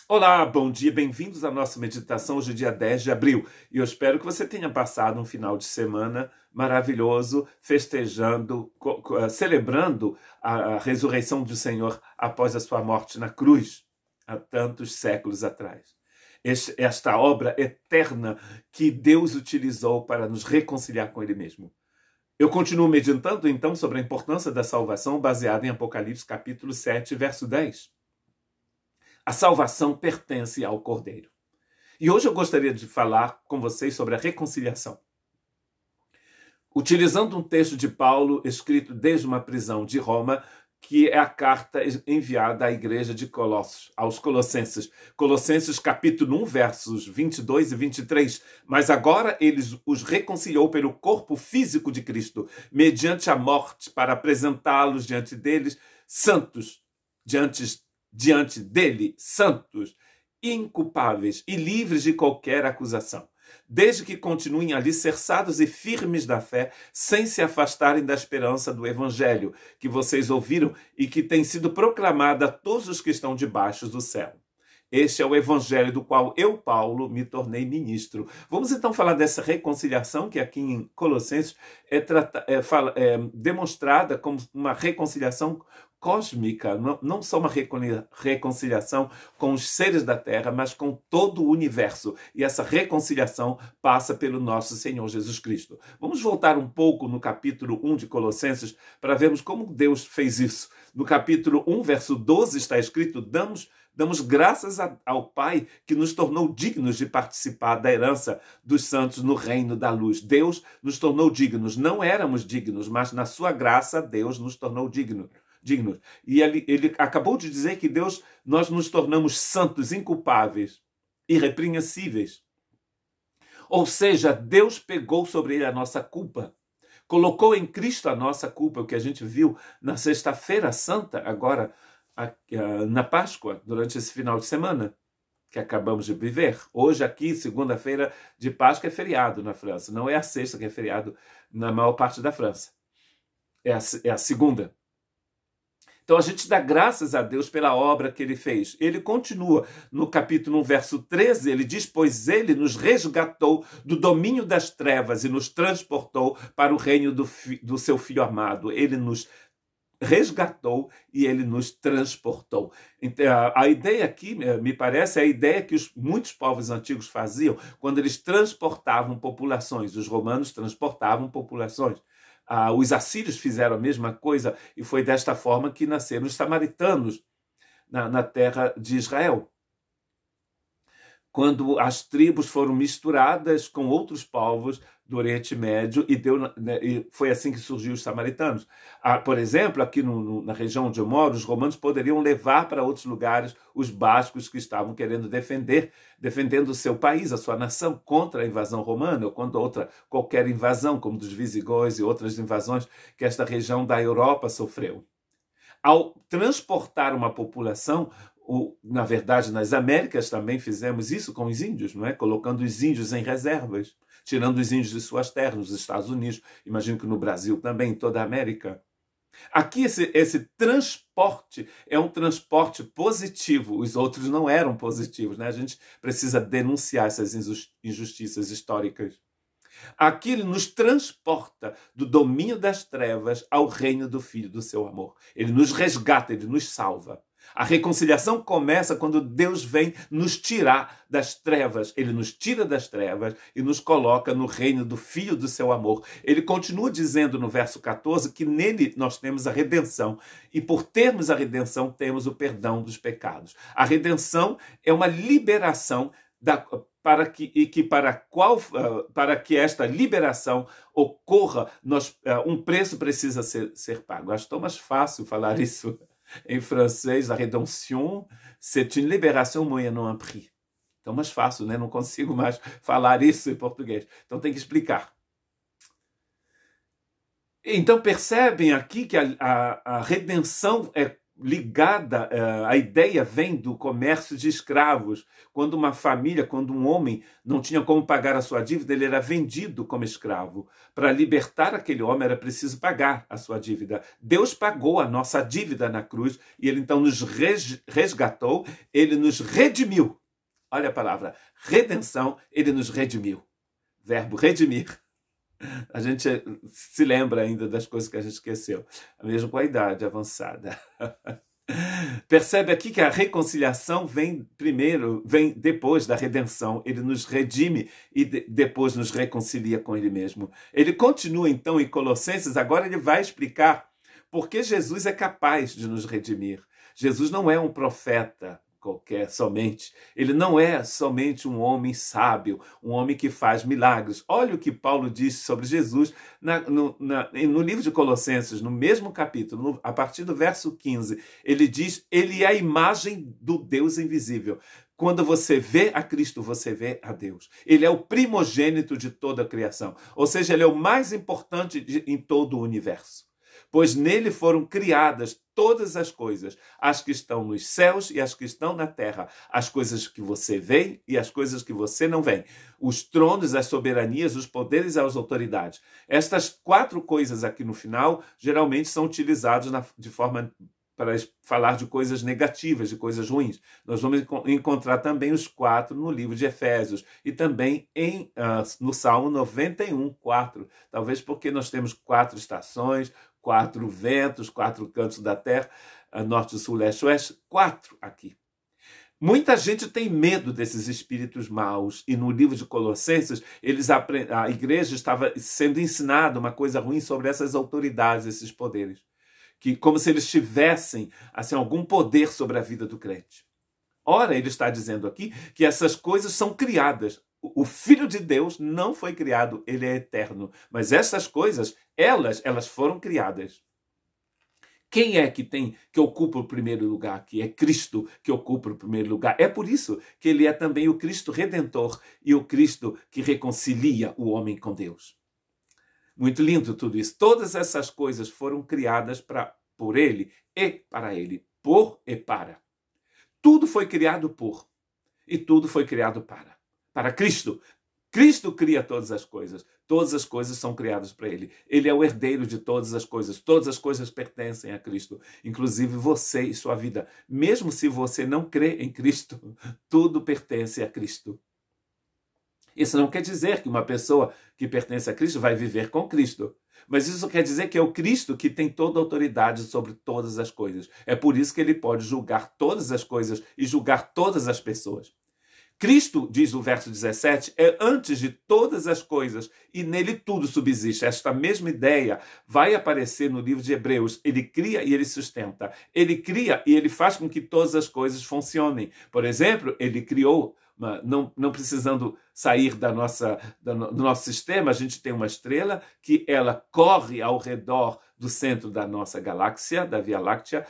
Olá, bom dia, bem-vindos à nossa meditação. Hoje é dia 10 de abril e eu espero que você tenha passado um final de semana maravilhoso, festejando, celebrando a ressurreição do Senhor após a sua morte na cruz, há tantos séculos atrás. Esta obra eterna que Deus utilizou para nos reconciliar com Ele mesmo. Eu continuo meditando então sobre a importância da salvação baseada em Apocalipse capítulo 7, verso 10. A salvação pertence ao Cordeiro. E hoje eu gostaria de falar com vocês sobre a reconciliação. Utilizando um texto de Paulo, escrito desde uma prisão de Roma, que é a carta enviada à igreja de Colossos, aos Colossenses. Colossenses capítulo 1, versos 22 e 23. Mas agora ele os reconciliou pelo corpo físico de Cristo, mediante a morte, para apresentá-los diante deles santos, diante dele, santos, inculpáveis e livres de qualquer acusação, desde que continuem alicerçados e firmes da fé, sem se afastarem da esperança do evangelho que vocês ouviram e que tem sido proclamada a todos os que estão debaixo do céu. Este é o evangelho do qual eu, Paulo, me tornei ministro. Vamos então falar dessa reconciliação que aqui em Colossenses é demonstrada como uma reconciliação cósmica, não só uma reconciliação com os seres da Terra, mas com todo o universo. E essa reconciliação passa pelo nosso Senhor Jesus Cristo. Vamos voltar um pouco no capítulo 1 de Colossenses para vermos como Deus fez isso. No capítulo 1, verso 12, está escrito: Damos graças ao Pai que nos tornou dignos de participar da herança dos santos no reino da luz. Deus nos tornou dignos. Não éramos dignos, mas na sua graça Deus nos tornou dignos. E ele acabou de dizer que nós nos tornamos santos, inculpáveis, irrepreensíveis. Ou seja, Deus pegou sobre ele a nossa culpa. Colocou em Cristo a nossa culpa, o que a gente viu na Sexta-feira Santa, agora na Páscoa, durante esse final de semana que acabamos de viver. Hoje aqui, segunda-feira de Páscoa, é feriado na França. Não é a sexta que é feriado na maior parte da França. É a segunda. Então a gente dá graças a Deus pela obra que ele fez. Ele continua no capítulo 1, verso 13, ele diz: pois ele nos resgatou do domínio das trevas e nos transportou para o reino do seu Filho amado. Ele nos resgatou e ele nos transportou. Então, a ideia aqui, me parece, é a ideia que muitos povos antigos faziam quando eles transportavam populações. Os romanos transportavam populações. Os assírios fizeram a mesma coisa e foi desta forma que nasceram os samaritanos na terra de Israel. Quando as tribos foram misturadas com outros povos do Oriente Médio e foi assim que surgiu os samaritanos. Por exemplo, aqui na região onde eu moro, os romanos poderiam levar para outros lugares os bascos que estavam querendo defendendo o seu país, a sua nação, contra a invasão romana ou contra qualquer invasão, como dos visigóis e outras invasões que esta região da Europa sofreu. Ao transportar uma população, na verdade, nas Américas também fizemos isso com os índios, não é? Colocando os índios em reservas, tirando os índios de suas terras, nos Estados Unidos, imagino que no Brasil também, em toda a América. Aqui esse transporte é um transporte positivo, os outros não eram positivos, né? A gente precisa denunciar essas injustiças históricas. Aqui ele nos transporta do domínio das trevas ao reino do Filho do seu amor. Ele nos resgata, ele nos salva. A reconciliação começa quando Deus vem nos tirar das trevas. Ele nos tira das trevas e nos coloca no reino do Filho do seu amor. Ele continua dizendo no verso 14 que nele nós temos a redenção. E por termos a redenção, temos o perdão dos pecados. A redenção é uma liberação para que esta liberação ocorra, um preço precisa ser pago. Acho tão mais fácil falar isso em francês. A rédemption, c'est une libération moyennant un prix. Então, mais fácil, né? Não consigo mais falar isso em português. Então, tem que explicar. Então, percebem aqui que a redenção ligada, a ideia vem do comércio de escravos. Quando uma família, quando um homem não tinha como pagar a sua dívida, ele era vendido como escravo. Para libertar aquele homem era preciso pagar a sua dívida. Deus pagou a nossa dívida na cruz e ele então nos resgatou, ele nos redimiu. Olha a palavra, redenção, ele nos redimiu. Verbo redimir. A gente se lembra ainda das coisas que a gente esqueceu, mesmo com a idade avançada. Percebe aqui que a reconciliação vem depois da redenção. Ele nos redime e depois nos reconcilia com ele mesmo. Ele continua então em Colossenses, agora ele vai explicar por que Jesus é capaz de nos redimir. Jesus não é um profeta qualquer somente. Ele não é somente um homem sábio, um homem que faz milagres. Olha o que Paulo diz sobre Jesus no livro de Colossenses, no mesmo capítulo, a partir do verso 15. Ele diz, ele é a imagem do Deus invisível. Quando você vê a Cristo, você vê a Deus. Ele é o primogênito de toda a criação. Ou seja, ele é o mais importante em todo o universo. Pois nele foram criadas todas as coisas, as que estão nos céus e as que estão na terra, as coisas que você vê e as coisas que você não vê, os tronos, as soberanias, os poderes e as autoridades. Estas 4 coisas aqui no final, geralmente são utilizadas de forma para falar de coisas negativas, de coisas ruins. Nós vamos encontrar também os 4 no livro de Efésios e também no Salmo 91, 4. Talvez porque nós temos 4 estações, 4 ventos, 4 cantos da terra, norte, sul, leste, oeste, 4 aqui. Muita gente tem medo desses espíritos maus e no livro de Colossenses a igreja estava sendo ensinada uma coisa ruim sobre essas autoridades, esses poderes, que como se eles tivessem assim, algum poder sobre a vida do crente. Ora, ele está dizendo aqui que essas coisas são criadas. O Filho de Deus não foi criado, ele é eterno. Mas essas coisas, elas foram criadas. Quem é que ocupa o primeiro lugar aqui? É Cristo que ocupa o primeiro lugar. É por isso que ele é também o Cristo Redentor e o Cristo que reconcilia o homem com Deus. Muito lindo tudo isso. Todas essas coisas foram criadas por ele e para ele. Por e para. Tudo foi criado por e tudo foi criado para Cristo. Cristo cria todas as coisas são criadas para ele. Ele é o herdeiro de todas as coisas pertencem a Cristo, inclusive você e sua vida. Mesmo se você não crê em Cristo, tudo pertence a Cristo. Isso não quer dizer que uma pessoa que pertence a Cristo vai viver com Cristo, mas isso quer dizer que é o Cristo que tem toda a autoridade sobre todas as coisas. É por isso que ele pode julgar todas as coisas e julgar todas as pessoas. Cristo, diz o verso 17, é antes de todas as coisas e nele tudo subsiste. Esta mesma ideia vai aparecer no livro de Hebreus. Ele cria e ele sustenta. Ele cria e ele faz com que todas as coisas funcionem. Por exemplo, ele criou, não precisando sair do nosso sistema, a gente tem uma estrela que ela corre ao redor do centro da nossa galáxia, da Via Láctea.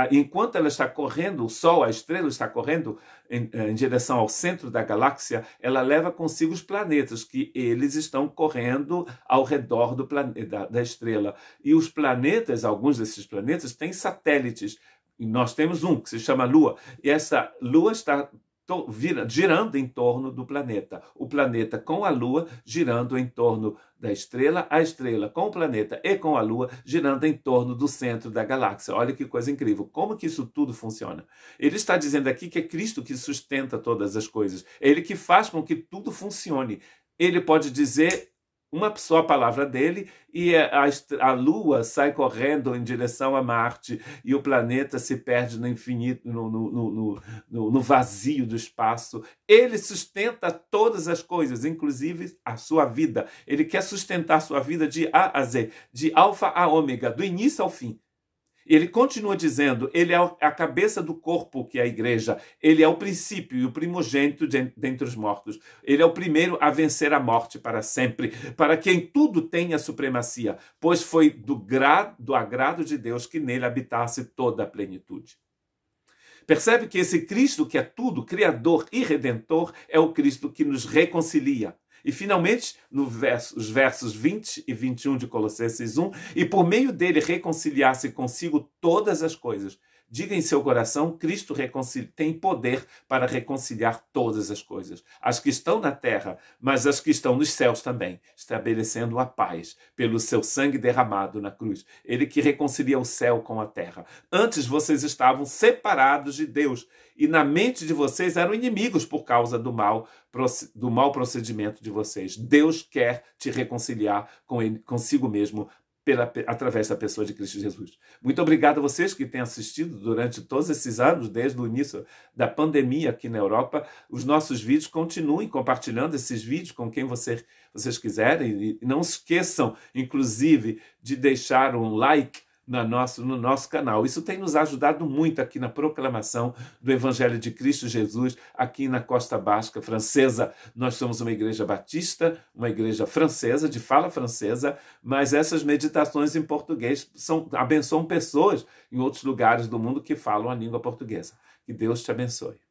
Enquanto ela está correndo, o Sol, a estrela está correndo em direção ao centro da galáxia, ela leva consigo os planetas, que eles estão correndo ao redor da estrela. E os planetas, alguns desses planetas, têm satélites. E nós temos um, que se chama Lua. E essa Lua está girando em torno do planeta. O planeta com a Lua girando em torno da estrela, a estrela com o planeta e com a Lua girando em torno do centro da galáxia. Olha que coisa incrível. Como que isso tudo funciona? Ele está dizendo aqui que é Cristo que sustenta todas as coisas. É Ele que faz com que tudo funcione. Ele pode dizer uma só palavra dele e a Lua sai correndo em direção a Marte e o planeta se perde no infinito, no vazio do espaço. Ele sustenta todas as coisas, inclusive a sua vida. Ele quer sustentar a sua vida de A a Z, de alfa a ômega, do início ao fim. Ele continua dizendo, ele é a cabeça do corpo, que é a igreja. Ele é o princípio e o primogênito dentre os mortos. Ele é o primeiro a vencer a morte para sempre, para que em tudo tenha supremacia, pois foi do agrado de Deus que nele habitasse toda a plenitude. Percebe que esse Cristo, que é tudo, Criador e Redentor, é o Cristo que nos reconcilia. E, finalmente, os versos 20 e 21 de Colossenses 1, e por meio dele reconciliar-se consigo todas as coisas, diga em seu coração, Cristo tem poder para reconciliar todas as coisas, as que estão na terra, mas as que estão nos céus também, estabelecendo a paz pelo seu sangue derramado na cruz. Ele que reconcilia o céu com a terra. Antes vocês estavam separados de Deus e na mente de vocês eram inimigos por causa do mau procedimento de vocês. Deus quer te reconciliar com ele, consigo mesmo, através da pessoa de Cristo Jesus. Muito obrigado a vocês que têm assistido durante todos esses anos, desde o início da pandemia aqui na Europa. Os nossos vídeos, continuem compartilhando esses vídeos com quem vocês quiserem. E não se esqueçam, inclusive, de deixar um like no nosso canal. Isso tem nos ajudado muito aqui na proclamação do Evangelho de Cristo Jesus, aqui na Costa Basca francesa. Nós somos uma igreja batista, uma igreja francesa, de fala francesa, mas essas meditações em português abençoam pessoas em outros lugares do mundo que falam a língua portuguesa. Que Deus te abençoe.